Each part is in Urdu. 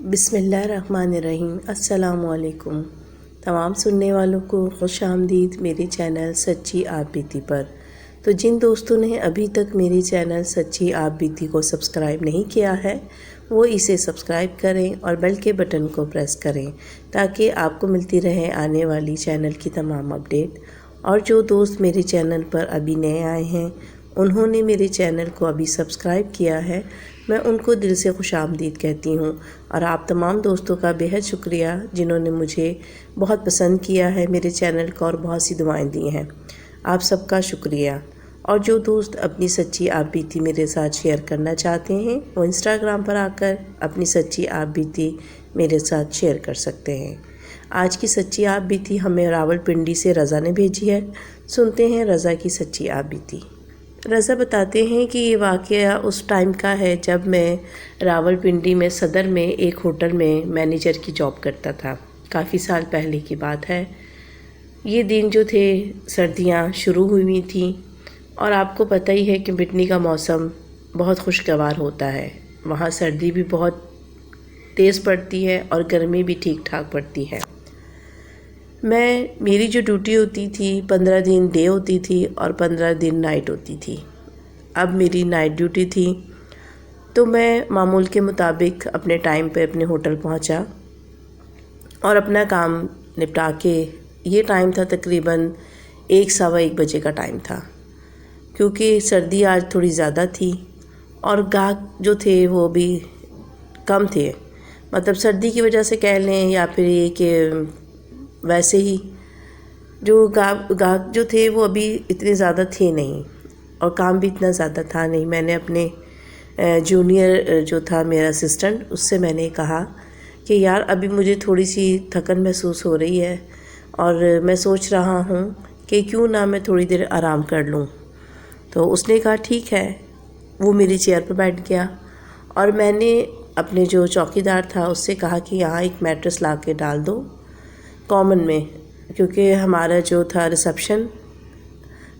بسم اللہ الرحمن الرحیم۔ السلام علیکم تمام سننے والوں کو خوش آمدید میرے چینل سچی آپ بیتی پر۔ تو جن دوستوں نے ابھی تک میری چینل سچی آپ بیتی کو سبسکرائب نہیں کیا ہے وہ اسے سبسکرائب کریں اور بیل کے بٹن کو پریس کریں تاکہ آپ کو ملتی رہے آنے والی چینل کی تمام اپڈیٹ۔ اور جو دوست میرے چینل پر ابھی نئے آئے ہیں انہوں نے میرے چینل کو ابھی سبسکرائب کیا ہے، میں ان کو دل سے خوش آمدید کہتی ہوں۔ اور آپ تمام دوستوں کا بہت شکریہ جنہوں نے مجھے بہت پسند کیا ہے میرے چینل کو اور بہت سی دعائیں دی ہیں، آپ سب کا شکریہ۔ اور جو دوست اپنی سچی آپ بیتی میرے ساتھ شیئر کرنا چاہتے ہیں وہ انسٹاگرام پر آ کر اپنی سچی آپ بیتی میرے ساتھ شیئر کر سکتے ہیں۔ آج کی سچی آپ بیتی ہمیں راولپنڈی سے رضا نے بھیجی ہے، سنتے ہیں رضا کی سچی آپ بیتی۔ رضا بتاتے ہیں کہ یہ واقعہ اس ٹائم کا ہے جب میں راولپنڈی میں صدر میں ایک ہوٹل میں مینیجر کی جاب کرتا تھا، کافی سال پہلے کی بات ہے۔ یہ دن جو تھے سردیاں شروع ہوئی تھیں اور آپ کو پتہ ہی ہے کہ بٹنی کا موسم بہت خوشگوار ہوتا ہے، وہاں سردی بھی بہت تیز پڑتی ہے اور گرمی بھی ٹھیک ٹھاک پڑتی ہے۔ میری جو ڈیوٹی ہوتی تھی 15 دن ڈے ہوتی تھی اور 15 دن نائٹ ہوتی تھی۔ اب میری نائٹ ڈیوٹی تھی تو میں معمول کے مطابق اپنے ٹائم پہ اپنے ہوٹل پہنچا اور اپنا کام نپٹا کے، یہ ٹائم تھا تقریباً 1 بجے کا ٹائم تھا، کیونکہ سردی آج تھوڑی زیادہ تھی اور گاہک جو تھے وہ بھی کم تھے، مطلب سردی کی وجہ سے کہہ لیں یا پھر یہ کہ ویسے ہی جو گاہک جو تھے وہ ابھی اتنے زیادہ تھے نہیں اور کام بھی اتنا زیادہ تھا نہیں۔ میں نے اپنے جونیئر جو تھا میرا اسسٹنٹ، اس سے میں نے کہا کہ یار ابھی مجھے تھوڑی سی تھکن محسوس ہو رہی ہے اور میں سوچ رہا ہوں کہ کیوں نہ میں تھوڑی دیر آرام کر لوں۔ تو اس نے کہا ٹھیک ہے، وہ میری چیئر پہ بیٹھ گیا اور میں نے اپنے جو چوکیدار تھا اس سے کہا کہ یہاں ایک میٹرس لا کے ڈال دو کامن میں، کیونکہ ہمارا جو تھا ریسیپشن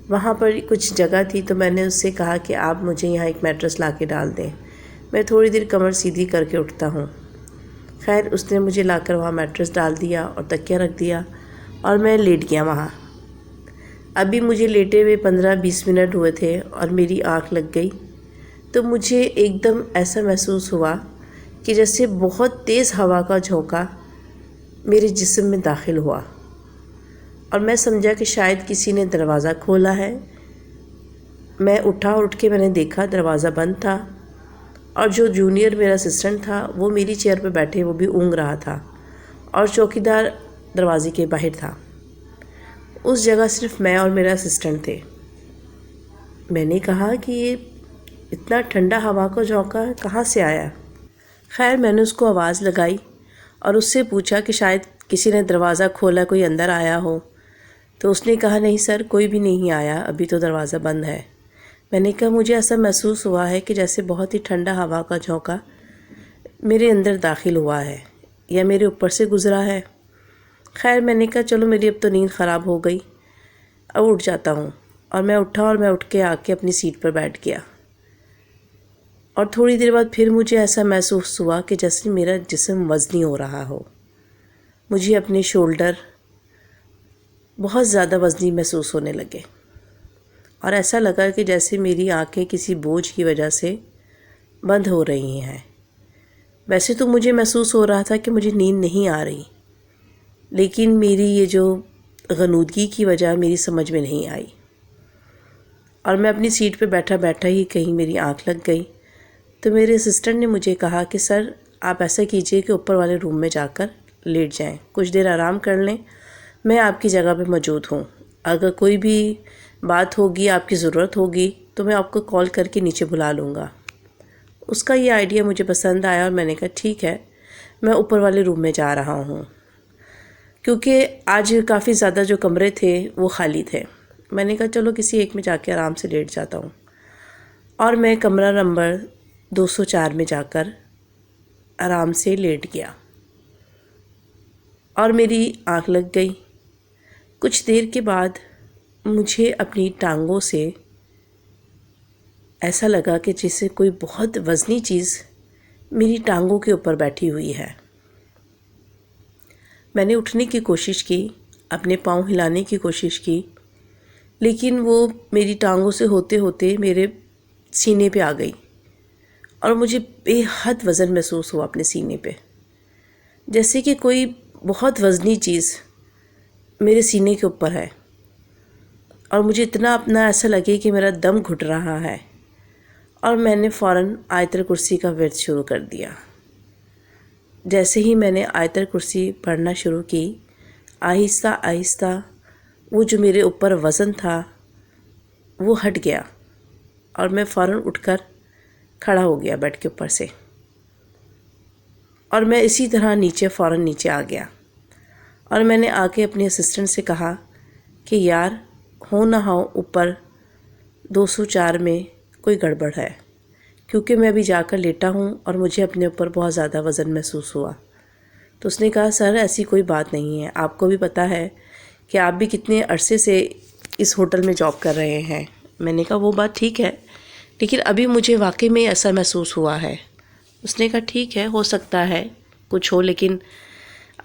وہاں پر کچھ جگہ تھی، تو میں نے اس سے کہا کہ آپ مجھے یہاں ایک میٹرس لا کے ڈال دیں، میں تھوڑی دیر کمر سیدھی کر کے اٹھتا ہوں۔ خیر اس نے مجھے لا کر وہاں میٹرس ڈال دیا اور تکیہ رکھ دیا اور میں لیٹ گیا وہاں۔ ابھی مجھے لیٹے ہوئے 15-20 منٹ ہوئے تھے اور میری آنکھ لگ گئی تو مجھے ایک دم ایسا محسوس ہوا کہ جیسے بہت تیز ہوا کا جھونکا میرے جسم میں داخل ہوا اور میں سمجھا کہ شاید کسی نے دروازہ کھولا ہے۔ میں اٹھا اور اٹھ کے میں نے دیکھا دروازہ بند تھا اور جو جونیئر میرا اسسٹنٹ تھا وہ میری چیئر پہ بیٹھے وہ بھی اونگ رہا تھا اور چوکیدار دروازے کے باہر تھا۔ اس جگہ صرف میں اور میرا اسسٹنٹ تھے۔ میں نے کہا کہ یہ اتنا ٹھنڈا ہوا کا جھونکا کہاں سے آیا؟ خیر میں نے اس کو آواز لگائی اور اس سے پوچھا کہ شاید کسی نے دروازہ کھولا، کوئی اندر آیا ہو۔ تو اس نے کہا نہیں سر، کوئی بھی نہیں آیا، ابھی تو دروازہ بند ہے۔ میں نے کہا مجھے ایسا محسوس ہوا ہے کہ جیسے بہت ہی ٹھنڈا ہوا کا جھونکا میرے اندر داخل ہوا ہے یا میرے اوپر سے گزرا ہے۔ خیر میں نے کہا چلو میری اب تو نیند خراب ہو گئی، اب اٹھ جاتا ہوں۔ اور میں اٹھا اور میں اٹھ کے آ کے اپنی سیٹ پر بیٹھ گیا اور تھوڑی دیر بعد پھر مجھے ایسا محسوس ہوا کہ جیسے میرا جسم وزنی ہو رہا ہو، مجھے اپنے شولڈر بہت زیادہ وزنی محسوس ہونے لگے اور ایسا لگا کہ جیسے میری آنکھیں کسی بوجھ کی وجہ سے بند ہو رہی ہیں۔ ویسے تو مجھے محسوس ہو رہا تھا کہ مجھے نیند نہیں آ رہی، لیکن میری یہ جو غنودگی کی وجہ میری سمجھ میں نہیں آئی اور میں اپنی سیٹ پہ بیٹھا بیٹھا ہی کہیں میری آنکھ لگ گئی۔ تو میرے اسسٹنٹ نے مجھے کہا کہ سر آپ ایسا کیجئے کہ اوپر والے روم میں جا کر لیٹ جائیں، کچھ دیر آرام کر لیں، میں آپ کی جگہ پہ موجود ہوں، اگر کوئی بھی بات ہوگی آپ کی ضرورت ہوگی تو میں آپ کو کال کر کے نیچے بلا لوں گا۔ اس کا یہ آئیڈیا مجھے پسند آیا اور میں نے کہا ٹھیک ہے، میں اوپر والے روم میں جا رہا ہوں، کیونکہ آج کافی زیادہ جو کمرے تھے وہ خالی تھے۔ میں نے کہا چلو کسی ایک میں جا کے آرام سے لیٹ جاتا ہوں اور میں کمرہ نمبر 204 میں جا کر آرام سے لیٹ گیا اور میری آنکھ لگ گئی۔ کچھ دیر کے بعد مجھے اپنی ٹانگوں سے ایسا لگا کہ جیسے کوئی بہت وزنی چیز میری ٹانگوں کے اوپر بیٹھی ہوئی ہے۔ میں نے اٹھنے کی کوشش کی، اپنے پاؤں ہلانے کی کوشش کی، لیکن وہ میری ٹانگوں سے ہوتے ہوتے میرے سینے پہ آ گئی اور مجھے بے حد وزن محسوس ہوا اپنے سینے پہ، جیسے کہ کوئی بہت وزنی چیز میرے سینے کے اوپر ہے، اور مجھے اتنا اپنا ایسا لگے کہ میرا دم گھٹ رہا ہے، اور میں نے فوراً آیت الکرسی کا ورد شروع کر دیا۔ جیسے ہی میں نے آیت الکرسی پڑھنا شروع کی، آہستہ آہستہ وہ جو میرے اوپر وزن تھا وہ ہٹ گیا، اور میں فوراً اٹھ کر کھڑا ہو گیا بیڈ کے اوپر سے، اور میں اسی طرح فوراً نیچے آ گیا، اور میں نے آ کے اپنے اسسٹنٹ سے کہا کہ یار ہو نہ ہو اوپر 204 میں کوئی گڑبڑ ہے، کیونکہ میں ابھی جا کر لیٹا ہوں اور مجھے اپنے اوپر بہت زیادہ وزن محسوس ہوا۔ تو اس نے کہا سر ایسی کوئی بات نہیں ہے، آپ کو بھی پتہ ہے کہ آپ بھی کتنے عرصے سے اس ہوٹل میں جاب کر رہے ہیں۔ میں نے کہا وہ بات ٹھیک ہے، لیکن ابھی مجھے واقعی میں ایسا محسوس ہوا ہے۔ اس نے کہا ٹھیک ہے، ہو سکتا ہے کچھ ہو، لیکن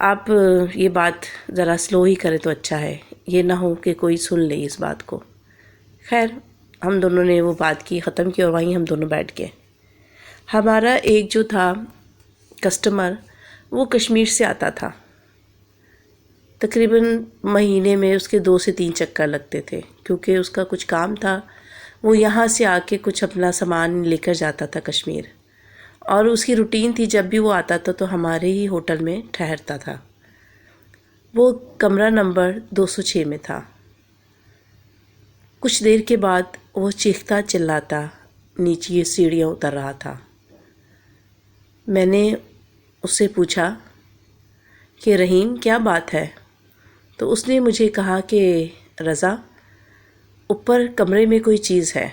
آپ یہ بات ذرا سلو ہی کریں تو اچھا ہے، یہ نہ ہو کہ کوئی سن لے اس بات کو۔ خیر ہم دونوں نے وہ بات کی، ختم کی، اور وہیں ہم دونوں بیٹھ گئے۔ ہمارا ایک جو تھا کسٹمر وہ کشمیر سے آتا تھا، تقریباً مہینے میں اس کے 2 سے 3 چکر لگتے تھے، کیونکہ اس کا کچھ کام تھا، وہ یہاں سے آ کے کچھ اپنا سامان لے کر جاتا تھا کشمیر، اور اس کی روٹین تھی جب بھی وہ آتا تھا تو ہمارے ہی ہوٹل میں ٹھہرتا تھا۔ وہ کمرہ نمبر 206 میں تھا۔ کچھ دیر کے بعد وہ چیختا چلاتا نیچے سیڑھیاں اتر رہا تھا۔ میں نے اس سے پوچھا کہ رحیم کیا بات ہے؟ تو اس نے مجھے کہا کہ رضا اوپر کمرے میں کوئی چیز ہے۔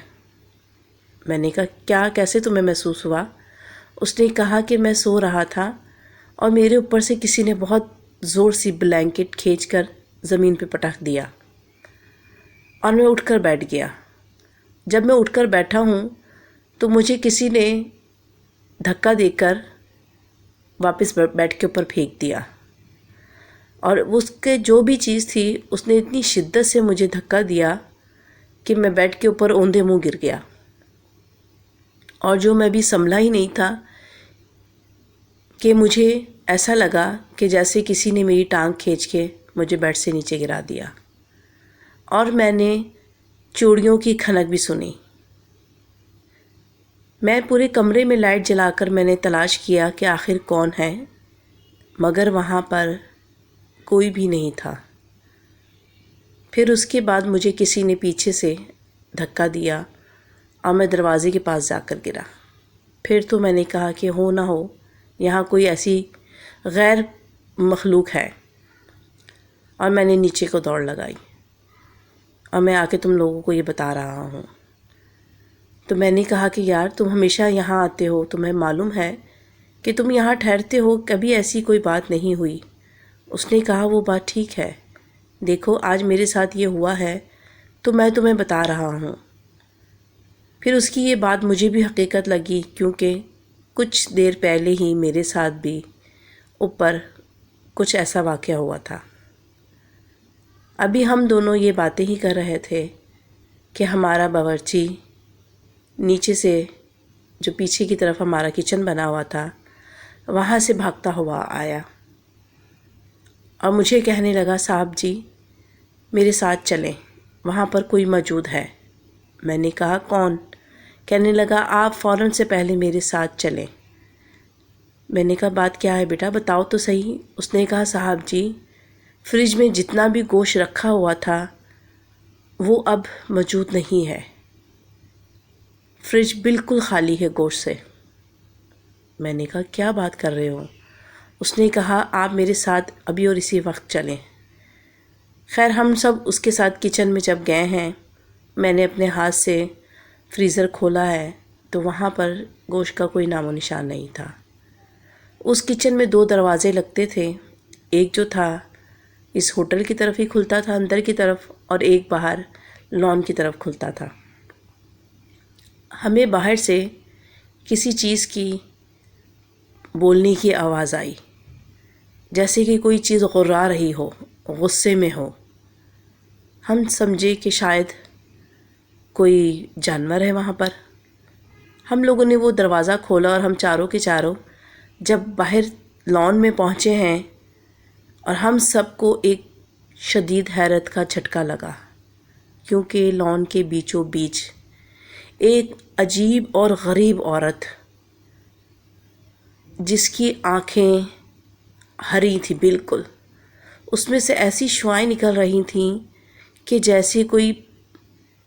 میں نے کہا کیا، کیسے تمہیں محسوس ہوا؟ اس نے کہا کہ میں سو رہا تھا اور میرے اوپر سے کسی نے بہت زور سی بلینکٹ کھینچ کر زمین پہ پٹک دیا، اور میں اٹھ کر بیٹھ گیا۔ جب میں اٹھ کر بیٹھا ہوں تو مجھے کسی نے دھکا دے کر واپس بیڈ کے اوپر پھینک دیا، اور اس کے جو بھی چیز تھی اس نے اتنی شدت سے مجھے دھکا دیا کہ میں بیڈ کے اوپر اوندھے منہ گر گیا، اور جو میں بھی سنبھلا ہی نہیں تھا کہ مجھے ایسا لگا کہ جیسے کسی نے میری ٹانگ کھینچ کے مجھے بیڈ سے نیچے گرا دیا، اور میں نے چوڑیوں کی کھنک بھی سنی۔ میں پورے کمرے میں لائٹ جلا کر میں نے تلاش کیا کہ آخر کون ہے، مگر وہاں پر کوئی بھی نہیں تھا۔ پھر اس کے بعد مجھے کسی نے پیچھے سے دھکا دیا اور میں دروازے کے پاس جا کر گرا۔ پھر تو میں نے کہا کہ ہو نہ ہو یہاں کوئی ایسی غیر مخلوق ہے، اور میں نے نیچے کو دوڑ لگائی، اور میں آ کے تم لوگوں کو یہ بتا رہا ہوں۔ تو میں نے کہا کہ یار تم ہمیشہ یہاں آتے ہو، تمہیں معلوم ہے کہ تم یہاں ٹھہرتے ہو، کبھی ایسی کوئی بات نہیں ہوئی۔ اس نے کہا وہ بات ٹھیک ہے، دیکھو آج میرے ساتھ یہ ہوا ہے تو میں تمہیں بتا رہا ہوں۔ پھر اس کی یہ بات مجھے بھی حقیقت لگی، کیونکہ کچھ دیر پہلے ہی میرے ساتھ بھی اوپر کچھ ایسا واقعہ ہوا تھا۔ ابھی ہم دونوں یہ باتیں ہی کر رہے تھے کہ ہمارا باورچی نیچے سے، جو پیچھے کی طرف ہمارا کچن بنا ہوا تھا، وہاں سے بھاگتا ہوا آیا اور مجھے کہنے لگا صاحب جی میرے ساتھ چلیں، وہاں پر کوئی موجود ہے۔ میں نے کہا کون؟ کہنے لگا آپ فوراً سے پہلے میرے ساتھ چلیں۔ میں نے کہا بات کیا ہے بیٹا، بتاؤ تو صحیح۔ اس نے کہا صاحب جی فریج میں جتنا بھی گوشت رکھا ہوا تھا وہ اب موجود نہیں ہے، فریج بالکل خالی ہے گوشت سے۔ میں نے کہا کیا بات کر رہے ہو؟ اس نے کہا آپ میرے ساتھ ابھی اور اسی وقت چلیں۔ خیر ہم سب اس کے ساتھ کچن میں جب گئے ہیں، میں نے اپنے ہاتھ سے فریزر کھولا ہے تو وہاں پر گوشت کا کوئی نام و نشان نہیں تھا۔ اس کچن میں 2 دروازے لگتے تھے، ایک جو تھا اس ہوٹل کی طرف ہی کھلتا تھا اندر کی طرف، اور ایک باہر لان کی طرف کھلتا تھا۔ ہمیں باہر سے کسی چیز کی بولنے کی آواز آئی، جیسے کہ کوئی چیز غرا رہی ہو، غصے میں ہو۔ ہم سمجھے کہ شاید کوئی جانور ہے وہاں پر۔ ہم لوگوں نے وہ دروازہ کھولا اور ہم چاروں کے چاروں جب باہر لان میں پہنچے ہیں، اور ہم سب کو ایک شدید حیرت کا جھٹکا لگا، کیونکہ لان کے بیچوں بیچ ایک عجیب اور غریب عورت، جس کی آنکھیں ہری تھی بالکل، اس میں سے ایسی شعاعیں نکل رہی تھیں کہ جیسے کوئی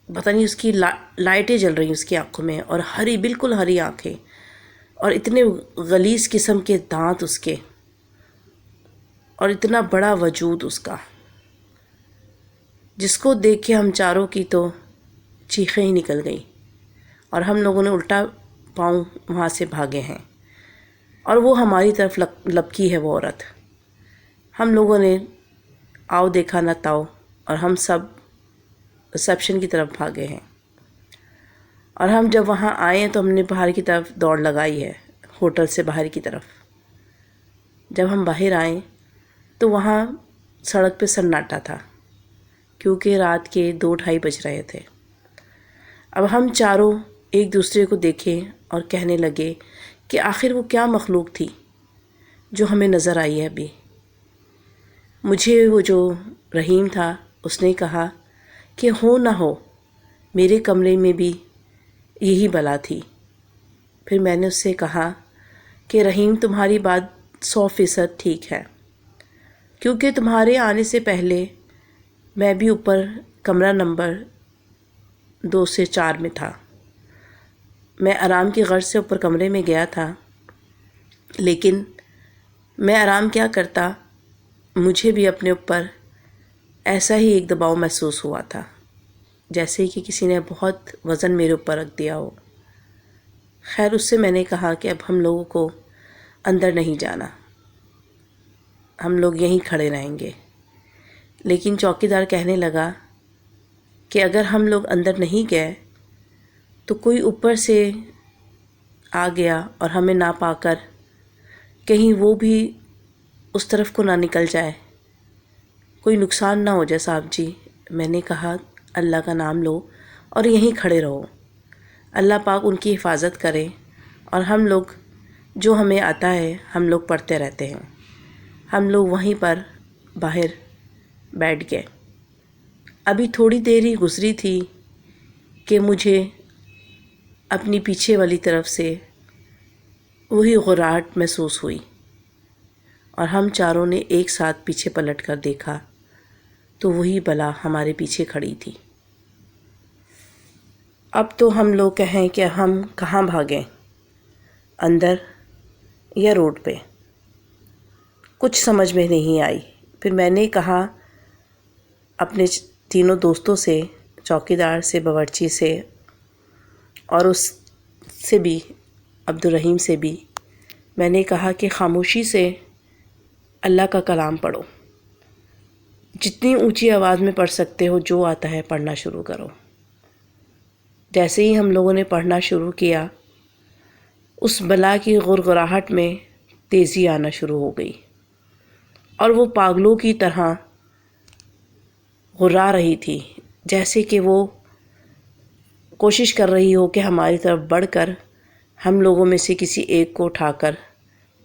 پتہ نہیں، اس کی لائٹیں جل رہی اس کی آنکھوں میں، اور ہری بالکل ہری آنکھیں، اور اتنے غلیظ قسم کے دانت اس کے، اور اتنا بڑا وجود اس کا، جس کو دیکھ کے ہم چاروں کی تو چیخیں ہی نکل گئیں، اور ہم لوگوں نے الٹا پاؤں وہاں سے بھاگے ہیں، اور وہ ہماری طرف لپکی ہے وہ عورت۔ ہم لوگوں نے آؤ دیکھا نہ تاؤ، اور ہم سب ریسیپشن کی طرف بھاگے ہیں، اور ہم جب وہاں آئے ہیں تو ہم نے باہر کی طرف دوڑ لگائی ہے، ہوٹل سے باہر کی طرف۔ جب ہم باہر آئے تو وہاں سڑک پہ سناٹا تھا، کیونکہ رات کے 2-2:30 بج رہے تھے۔ اب ہم چاروں ایک دوسرے کو دیکھیں اور کہنے لگے کہ آخر وہ کیا مخلوق تھی جو ہمیں نظر آئی ہے ابھی۔ مجھے وہ جو رحیم تھا اس نے کہا کہ ہو نہ ہو میرے کمرے میں بھی یہی بلا تھی۔ پھر میں نے اس سے کہا کہ رحیم، تمہاری بات 100% ٹھیک ہے، کیونکہ تمہارے آنے سے پہلے میں بھی اوپر کمرہ نمبر 2 سے 4 میں تھا۔ میں آرام کی غرض سے اوپر کمرے میں گیا تھا، لیکن میں آرام کیا کرتا، مجھے بھی اپنے اوپر ایسا ہی ایک دباؤ محسوس ہوا تھا، جیسے کہ کسی نے بہت وزن میرے اوپر رکھ دیا ہو۔ خیر، اس سے میں نے کہا کہ اب ہم لوگوں کو اندر نہیں جانا، ہم لوگ یہیں کھڑے رہیں گے۔ لیکن چوکیدار کہنے لگا کہ اگر ہم لوگ اندر نہیں گئے تو کوئی اوپر سے آ گیا اور ہمیں نہ پا کر کہیں وہ بھی اس طرف کو نہ نکل جائے، کوئی نقصان نہ ہو جائے صاحب جی۔ میں نے کہا اللہ کا نام لو اور یہیں کھڑے رہو، اللہ پاک ان کی حفاظت کرے، اور ہم لوگ جو ہمیں آتا ہے ہم لوگ پڑھتے رہتے ہیں۔ ہم لوگ وہیں پر باہر بیٹھ گئے۔ ابھی تھوڑی دیر ہی گزری تھی کہ مجھے اپنی پیچھے والی طرف سے وہی غراہٹ محسوس ہوئی، اور ہم چاروں نے ایک ساتھ پیچھے پلٹ کر دیکھا تو وہی بلا ہمارے پیچھے کھڑی تھی۔ اب تو ہم لوگ کہیں کہ ہم کہاں بھاگیں، اندر یا روڈ پہ، کچھ سمجھ میں نہیں آئی۔ پھر میں نے کہا اپنے تینوں دوستوں سے، چوکیدار سے، باورچی سے، اور اس سے بھی، عبدالرحیم سے بھی، میں نے کہا کہ خاموشی سے اللہ کا کلام پڑھو، جتنی اونچی آواز میں پڑھ سکتے ہو، جو آتا ہے پڑھنا شروع کرو۔ جیسے ہی ہم لوگوں نے پڑھنا شروع کیا، اس بلا کی غرغراہٹ میں تیزی آنا شروع ہو گئی، اور وہ پاگلوں کی طرح غرا رہی تھی، جیسے کہ وہ کوشش کر رہی ہو کہ ہماری طرف بڑھ کر ہم لوگوں میں سے کسی ایک کو اٹھا کر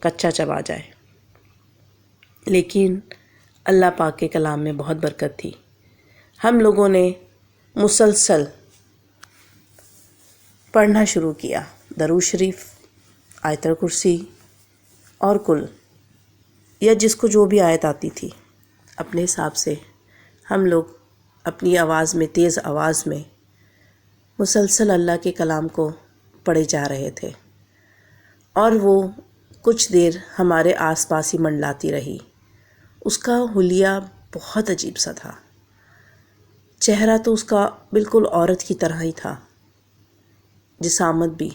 کچا چبا جائے۔ لیکن اللہ پاک کے کلام میں بہت برکت تھی۔ ہم لوگوں نے مسلسل پڑھنا شروع کیا، درود شریف، آیت الکرسی، اور کل، یا جس کو جو بھی آیت آتی تھی اپنے حساب سے ہم لوگ اپنی آواز میں، تیز آواز میں مسلسل اللہ کے کلام کو پڑھے جا رہے تھے، اور وہ کچھ دیر ہمارے آس پاس ہی منڈلاتی رہی۔ اس کا حلیہ بہت عجیب سا تھا، چہرہ تو اس کا بالکل عورت کی طرح ہی تھا، جسامت بھی،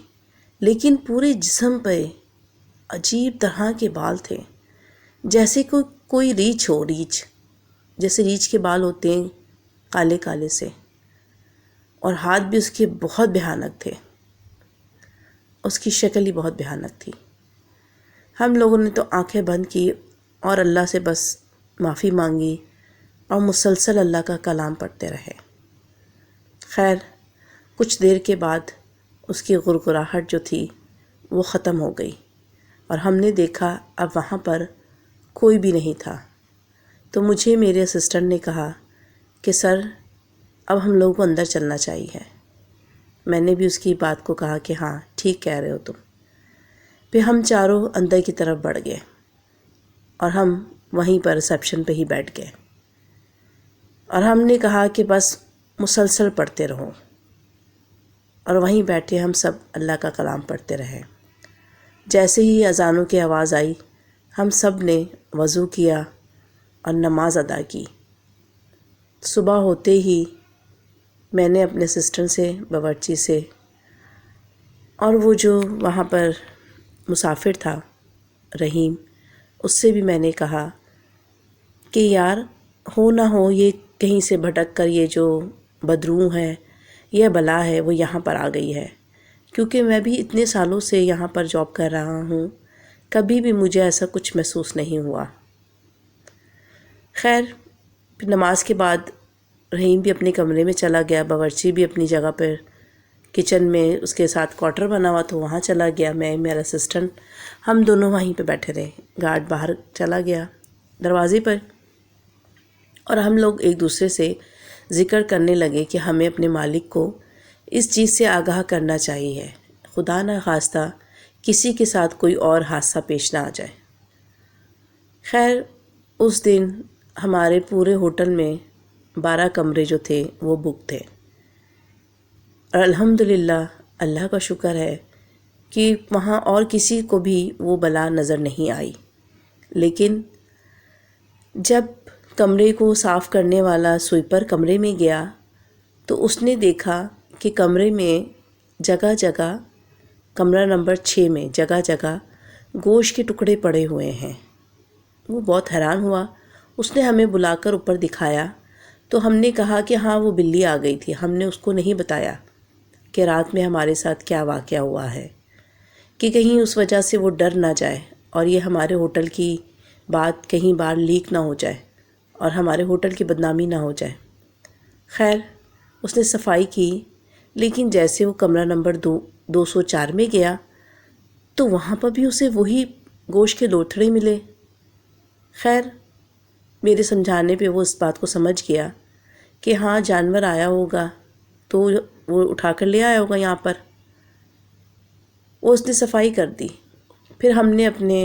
لیکن پورے جسم پہ عجیب طرح کے بال تھے، جیسے کوئی ریچھ ہو، ریچھ جیسے ریچھ کے بال ہوتے ہیں، کالے کالے سے، اور ہاتھ بھی اس کے بہت بھیانک تھے، اس کی شکل ہی بہت بھیانک تھی۔ ہم لوگوں نے تو آنکھیں بند کی اور اللہ سے بس معافی مانگی اور مسلسل اللہ کا کلام پڑھتے رہے۔ خیر کچھ دیر کے بعد اس کی غرغراہٹ جو تھی وہ ختم ہو گئی اور ہم نے دیکھا اب وہاں پر کوئی بھی نہیں تھا۔ تو مجھے میرے اسسٹنٹ نے کہا کہ سر اب ہم لوگوں کو اندر چلنا چاہیے۔ میں نے بھی اس کی بات کو کہا کہ ہاں ٹھیک کہہ رہے ہو تم۔ پھر ہم چاروں اندر کی طرف بڑھ گئے اور ہم وہیں پر ریسیپشن پہ ہی بیٹھ گئے اور ہم نے کہا کہ بس مسلسل پڑھتے رہو، اور وہیں بیٹھے ہم سب اللہ کا کلام پڑھتے رہے۔ جیسے ہی اذانوں کی آواز آئی ہم سب نے وضو کیا اور نماز ادا کی۔ صبح ہوتے ہی میں نے اپنے اسسٹنٹ سے، باورچی سے، اور وہ جو وہاں پر مسافر تھا رحیم، اس سے بھی میں نے کہا کہ یار ہو نہ ہو یہ کہیں سے بھٹک کر یہ جو بدروح ہے، یہ بلا ہے، وہ یہاں پر آ گئی ہے، کیونکہ میں بھی اتنے سالوں سے یہاں پر جاب کر رہا ہوں، کبھی بھی مجھے ایسا کچھ محسوس نہیں ہوا۔ خیر پھر نماز کے بعد رحیم بھی اپنے کمرے میں چلا گیا، باورچی بھی اپنی جگہ پر کچن میں اس کے ساتھ کوارٹر بنا ہوا تو وہاں چلا گیا، میں میرا اسسٹنٹ ہم دونوں وہیں پہ بیٹھے رہے۔ گارڈ باہر چلا گیا دروازے پر، اور ہم لوگ ایک دوسرے سے ذکر کرنے لگے کہ ہمیں اپنے مالک کو اس چیز سے آگاہ کرنا چاہیے، خدا نہ خواستہ کسی کے ساتھ کوئی اور حادثہ پیش نہ آ جائے۔ خیر اس دن ہمارے پورے ہوٹل میں 12 کمرے جو تھے وہ بک تھے، اور الحمدللہ اللہ کا شکر ہے کہ وہاں اور کسی کو بھی وہ بلا نظر نہیں آئی۔ لیکن جب کمرے کو صاف کرنے والا سویپر کمرے میں گیا تو اس نے دیکھا کہ کمرے میں جگہ جگہ، کمرہ نمبر 6 میں جگہ جگہ گوشت کے ٹکڑے پڑے ہوئے ہیں۔ وہ بہت حیران ہوا، اس نے ہمیں بلا کر اوپر دکھایا تو ہم نے کہا کہ ہاں وہ بلی آ گئی تھی۔ ہم نے اس کو نہیں بتایا کہ رات میں ہمارے ساتھ کیا واقعہ ہوا ہے، کہ کہیں اس وجہ سے وہ ڈر نہ جائے اور یہ ہمارے ہوٹل کی بات کہیں باہر لیک نہ ہو جائے اور ہمارے ہوٹل کی بدنامی نہ ہو جائے۔ خیر اس نے صفائی کی، لیکن جیسے وہ کمرہ نمبر 204 میں گیا تو وہاں پر بھی اسے وہی گوشت کے لوتھڑے ملے۔ خیر میرے سمجھانے پہ وہ اس بات کو سمجھ گیا کہ ہاں جانور آیا ہوگا تو وہ اٹھا کر لے آیا ہوگا یہاں پر۔ وہ اس نے صفائی کر دی۔ پھر ہم نے اپنے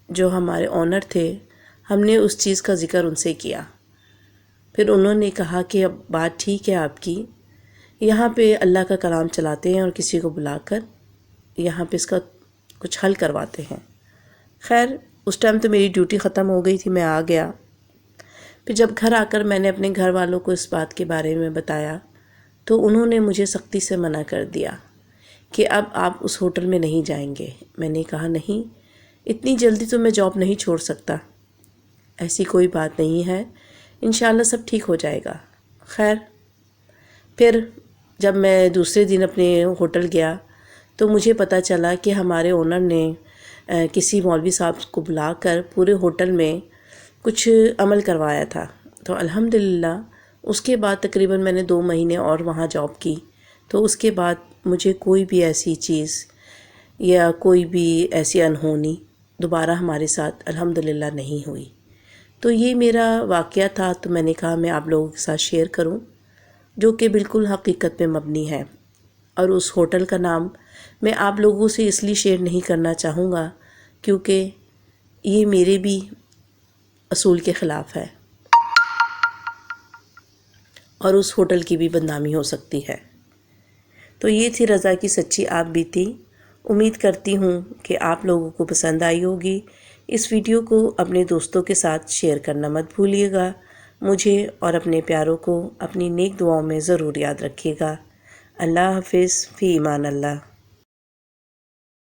جو ہمارے آنر تھے، ہم نے اس چیز کا ذکر ان سے کیا۔ پھر انہوں نے کہا کہ اب بات ٹھیک ہے آپ کی، یہاں پہ اللہ کا کلام چلاتے ہیں اور کسی کو بلا کر یہاں پہ اس کا کچھ حل کرواتے ہیں۔ خیر اس ٹائم تو میری ڈیوٹی ختم ہو گئی تھی، میں آ گیا۔ پھر جب گھر آ کر میں نے اپنے گھر والوں کو اس بات کے بارے میں بتایا تو انہوں نے مجھے سختی سے منع کر دیا کہ اب آپ اس ہوٹل میں نہیں جائیں گے۔ میں نے کہا نہیں، اتنی جلدی تو میں جاب نہیں چھوڑ سکتا، ایسی کوئی بات نہیں ہے، انشاءاللہ سب ٹھیک ہو جائے گا۔ خیر پھر جب میں دوسرے دن اپنے ہوٹل گیا تو مجھے پتہ چلا کہ ہمارے اونر نے کسی مولوی صاحب کو بلا کر پورے ہوٹل میں کچھ عمل کروایا تھا۔ تو الحمدللہ اس کے بعد تقریباً میں نے 2 مہینے اور وہاں جاب کی، تو اس کے بعد مجھے کوئی بھی ایسی چیز یا کوئی بھی ایسی انہونی دوبارہ ہمارے ساتھ الحمدللہ نہیں ہوئی۔ تو یہ میرا واقعہ تھا، تو میں نے کہا میں آپ لوگوں کے ساتھ شیئر کروں، جو کہ بالکل حقیقت پہ مبنی ہے۔ اور اس ہوٹل کا نام میں آپ لوگوں سے اس لیے شیئر نہیں کرنا چاہوں گا کیونکہ یہ میرے بھی اصول کے خلاف ہے اور اس ہوٹل کی بھی بدنامی ہو سکتی ہے۔ تو یہ تھی رضا کی سچی آپ بیتی۔ امید کرتی ہوں کہ آپ لوگوں کو پسند آئی ہوگی۔ اس ویڈیو کو اپنے دوستوں کے ساتھ شیئر کرنا مت بھولیے گا۔ مجھے اور اپنے پیاروں کو اپنی نیک دعاؤں میں ضرور یاد رکھیے گا۔ اللہ حافظ، فی امان اللہ۔